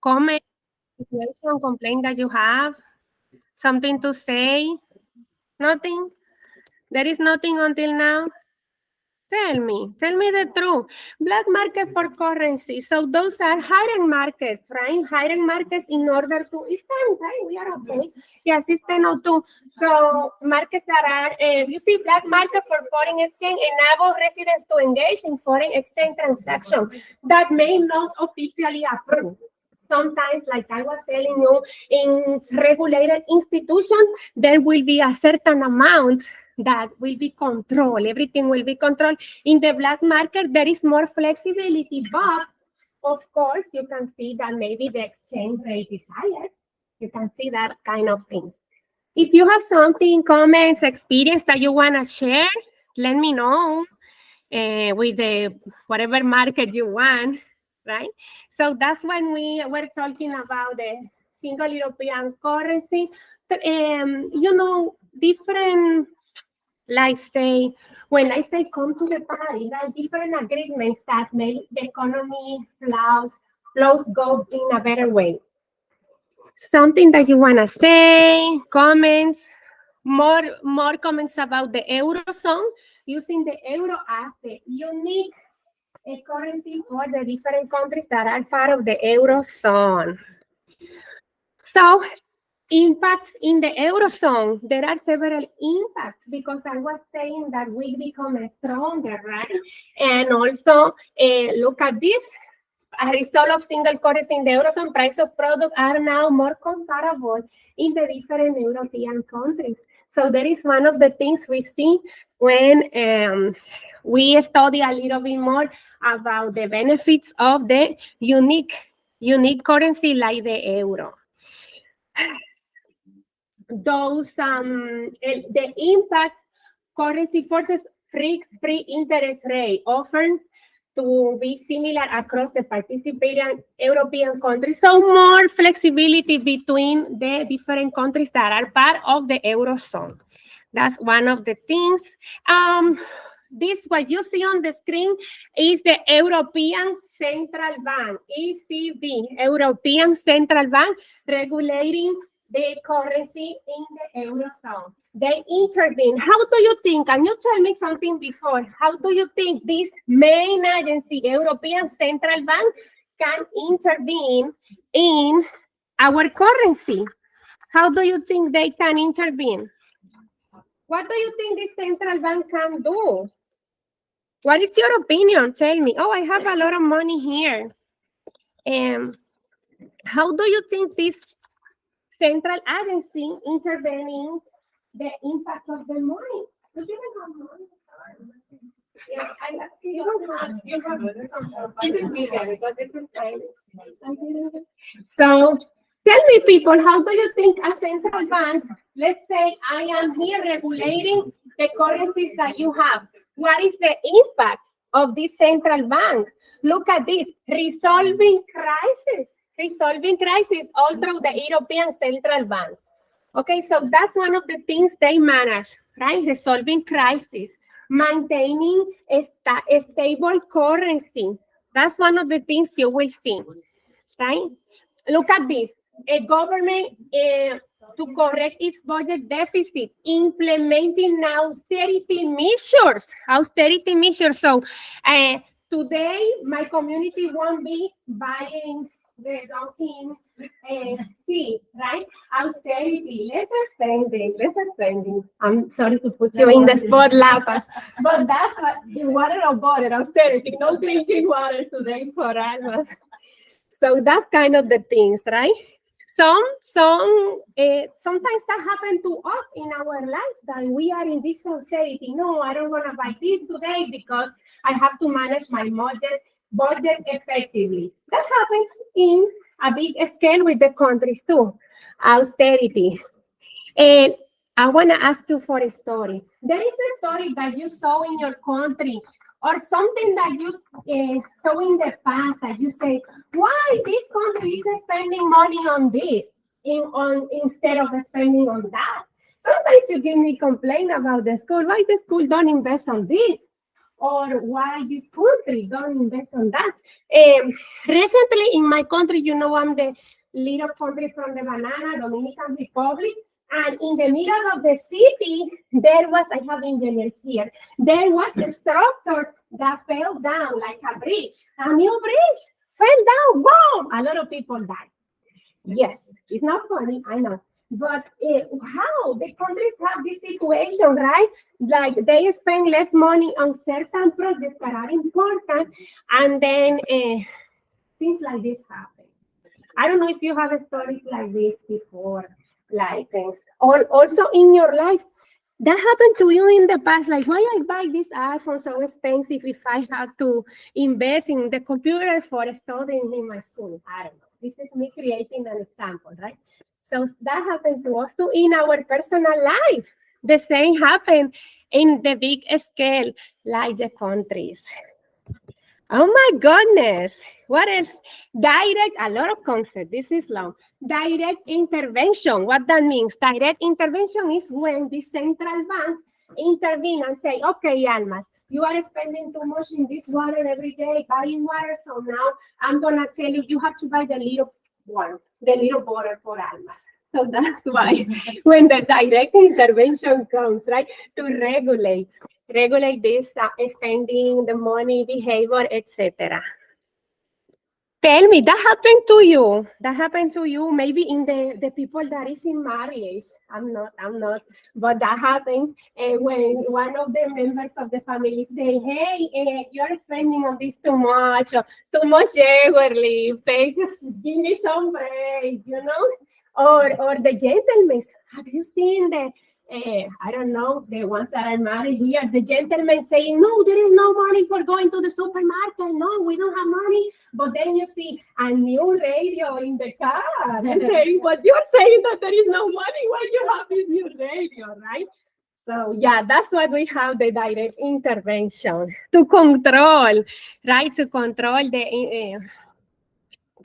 comment, situation, complaint that you have? Something to say? Nothing? There is nothing until now? Tell me the truth. Black market for currency. So those are hidden markets, right? Hidden markets in order to, it's 10, right? We are okay. Yes, it's 10:02. So markets that are, you see, black market for foreign exchange enable residents to engage in foreign exchange transactions that may not officially approve. Sometimes, like I was telling you, in regulated institutions, there will be a certain amount that will be controlled. Everything will be controlled. In the black market, there is more flexibility, but of course, you can see that maybe the exchange rate is higher. You can see that kind of things. If you have something, comments, experience that you want to share, let me know with the whatever market you want, right? So that's when we were talking about the single European currency. Different, like say, when I say come to the party, there are different agreements that make the economy flows go in a better way. Something that you want to say, comments, more comments about the Eurozone, using the euro as the unique currency for the different countries that are part of the Eurozone. So, impacts in the Eurozone, there are several impacts because I was saying that we become stronger, right? And also, look at this. As a result of single currency in the Eurozone, price of products are now more comparable in the different European countries. So that is one of the things we see when we study a little bit more about the benefits of the unique currency like the euro. Those the impact currency forces free interest rate often to be similar across the participating European countries. So more flexibility between the different countries that are part of the Eurozone. That's one of the things. This, what you see on the screen, is the European Central Bank, ECB, European Central Bank, regulating the currency in the Eurozone. They intervene. How do you think? Can you tell me something before? How do you think this main agency, European Central Bank, can intervene in our currency? How do you think they can intervene? What do you think the central bank can do? What is your opinion? Tell me. Oh, I have a lot of money here. How do you think this central agency intervening the impact of the money? You don't have money. Yeah, you have. So tell me, people, how do you think a central bank, let's say I am here regulating the currencies that you have. What is the impact of this central bank? Look at this, resolving crisis all through the European Central Bank. Okay, so that's one of the things they manage, right? Resolving crisis, maintaining a stable currency. That's one of the things you will see, right? Look at this, a government to correct its budget deficit, implementing austerity measures. So today, my community won't be buying the Dunkin' tea, right? Austerity, less spending. I'm sorry to put you in the spot, Lapas, but that's the water or butter, austerity, no drinking water today for us. So that's kind of the things, right? Sometimes that happens to us in our lives, that we are in this austerity. No, I don't want to buy this today because I have to manage my budget effectively. That happens in a big scale with the countries too, austerity. And I want to ask you for a story. There is a story that you saw in your country or something that you saw in the past that you say, why this country is spending money on this instead of spending on that? Sometimes you give me complaint about the school. Why the school don't invest on this? or why this country don't invest on that. Recently in my country, I'm the little country from the banana, Dominican Republic. And in the middle of the city, I have engineers here, there was a structure that fell down like a bridge, a new bridge fell down, boom, a lot of people died. Yes, it's not funny, I know. But how the countries have this situation, right? Like they spend less money on certain projects that are important, and then things like this happen. I don't know if you have a story like this before, like also in your life. That happened to you in the past, like why I buy this iPhone so expensive if I had to invest in the computer for studying in my school? I don't know. This is me creating an example, right? So that happened to us too in our personal life. The same happened in the big scale, like the countries. Oh my goodness. What else? A lot of concepts. This is long. Direct intervention. What that means? Direct intervention is when the central bank intervene and say, okay, Almas, you are spending too much in this water every day, buying water. So now I'm going to tell you have to buy the little water for Almas. So that's why when the direct intervention comes, right, to regulate this spending, the money, behavior, etc. Tell me, that happened to you? That happened to you? Maybe in the people that is in marriage. I'm not. But that happened when one of the members of the family say, hey, you're spending on this too much regularly. Give me some break, Or the gentlemen. Have you seen I don't know, the ones that are married here, the gentlemen saying, no, there is no money for going to the supermarket. No, we don't have money. But then you see a new radio in the car saying, but you're saying that there is no money when you have this new radio, right? So yeah, that's why we have the direct intervention to control, right? To control the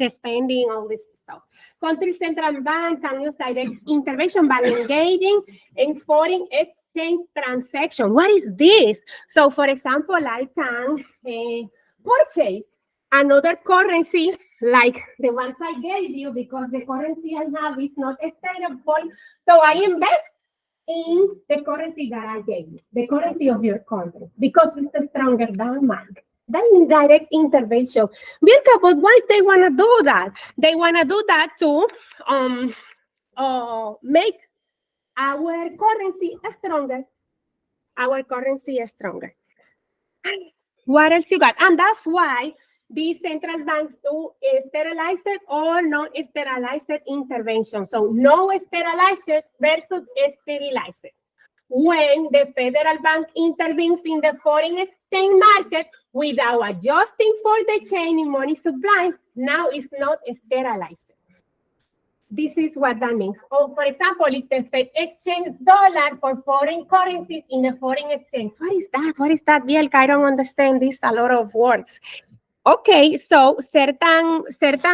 spending, all this stuff. Country central bank can use direct intervention by engaging in foreign exchange transaction. What is this? So, for example, I can purchase another currency like the ones I gave you because the currency I have is not stable. So I invest in the currency that I gave you, the currency of your country, because it's stronger than mine. That is direct intervention. Vilka, but why they want to do that? They want to do that to make our currency stronger. Our currency is stronger. What else you got? And that's why these central banks do sterilized or non-sterilized intervention. So no sterilized versus sterilized. When the federal bank intervenes in the foreign exchange market without adjusting for the change in money supply, now it's not sterilized. This is what that means. Or for example, if the Fed exchanges dollar for foreign currencies in a foreign exchange, what is that? What is that, Bielka? I don't understand this, a lot of words. Okay, so certain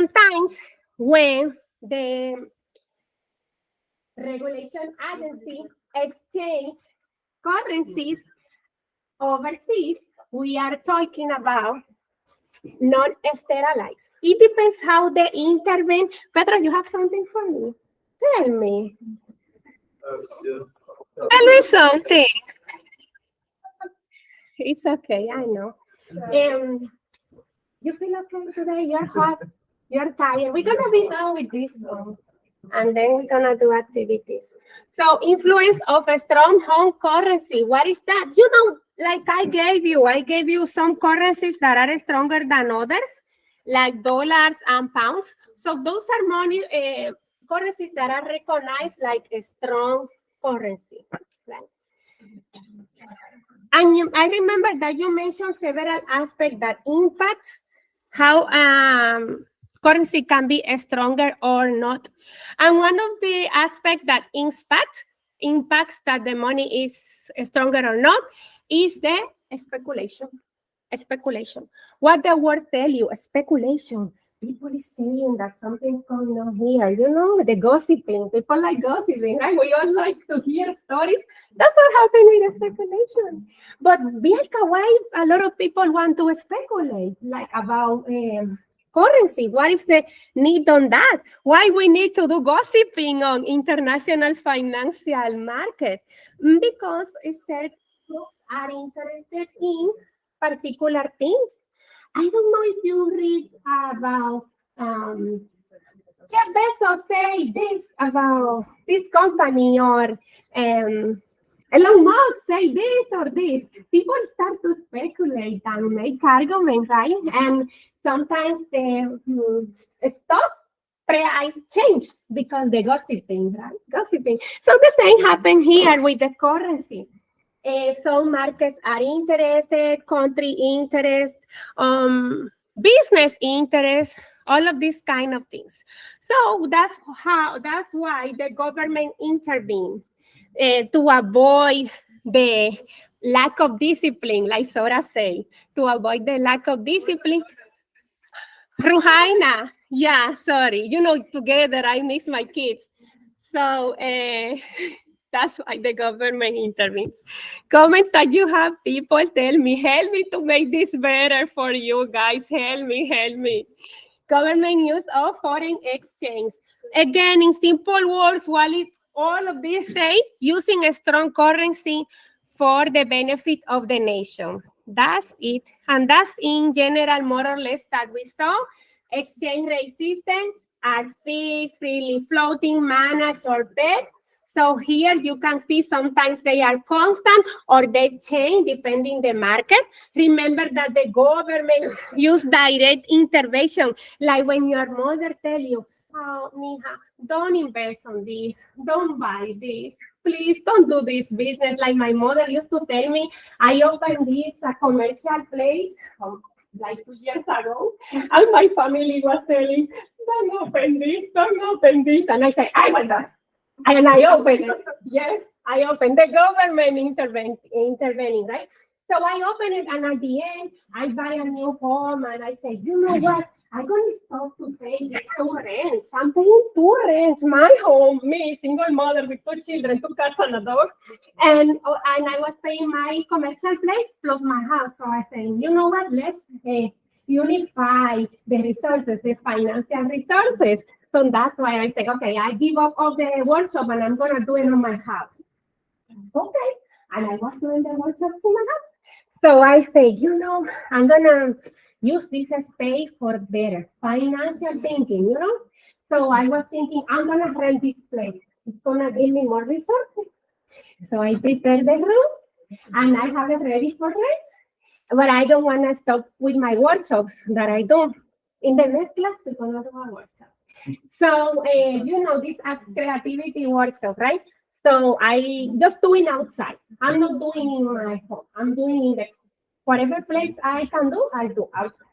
times when the regulation agency exchange currencies overseas, we are talking about not sterilized. It depends how they intervene. Pedro, you have something for me? Tell me. Yes. Tell me something. It's okay, I know. You feel okay today? You're hot. You're tired. We're going to be done with this one. And then we're going to do activities. So influence of a strong home currency. What is that? Like I gave you some currencies that are stronger than others, like dollars and pounds. So those are money currencies that are recognized like a strong currency. Right? And I remember that you mentioned several aspects that impacts how currency can be stronger or not. And one of the aspects that impacts that the money is stronger or not is the speculation. Speculation. What the word tell you? Speculation. people is saying that something's going on here, the gossiping. People like gossiping, right? We all like to hear stories. That's what happened with the speculation. But Bielka, why a lot of people want to speculate, like about currency? What is the need on that? Why we need to do gossiping on international financial market? Because certain folks are interested in particular things. I don't know if you read about Jeff Bezos say this about this company, or Elon Musk say this or this. People start to speculate and make arguments, right? And sometimes the stocks price change because the gossiping, right? Gossiping. So the same happened here with the currency. Some markets are interested, country interest, business interest, all of these kind of things. So that's why the government intervened to avoid the lack of discipline, like Sora said, to avoid the lack of discipline. Ruhaina, yeah, sorry, together I miss my kids. So that's why the government intervenes. Comments that you have, people tell me, help me to make this better for you guys. Help me. Government use of foreign exchange. Again, in simple words, all of this say using a strong currency for the benefit of the nation. That's it. And that's in general, more or less, that we saw. Exchange rate system are fixed, freely floating, managed, or pegged. So here you can see sometimes they are constant or they change depending the market. Remember that the government use direct intervention, like when your mother tell you, oh, mija, don't invest on this, don't buy this, please don't do this business. Like my mother used to tell me, I opened this commercial place like 2 years ago, and my family was telling, don't open this. And I said, I want that. And I opened it. Yes, I opened. The government intervening, right? So I opened it, and at the end, I buy a new home, and I say, you know what? I'm going to stop to pay the 2 rents. I'm paying 2 rents, my home, me, single mother with 2 children, 2 cats and a dog. And I was paying my commercial place plus my house. So I said, you know what? Let's unify the resources, the financial resources. So that's why I said, okay, I give up all the workshop and I'm going to do it on my house. Okay. And I was doing the workshops in my house. So I say, I'm going to use this space for better financial thinking, So I was thinking, I'm going to rent this place. It's going to give me more resources. So I prepared the room and I have it ready for rent. But I don't want to stop with my workshops that I do. In the next class, we're going to do a workshop. So, this creativity workshop, right? So I just doing outside. I'm not doing in my home. I'm doing in whatever place I can do, I do outside.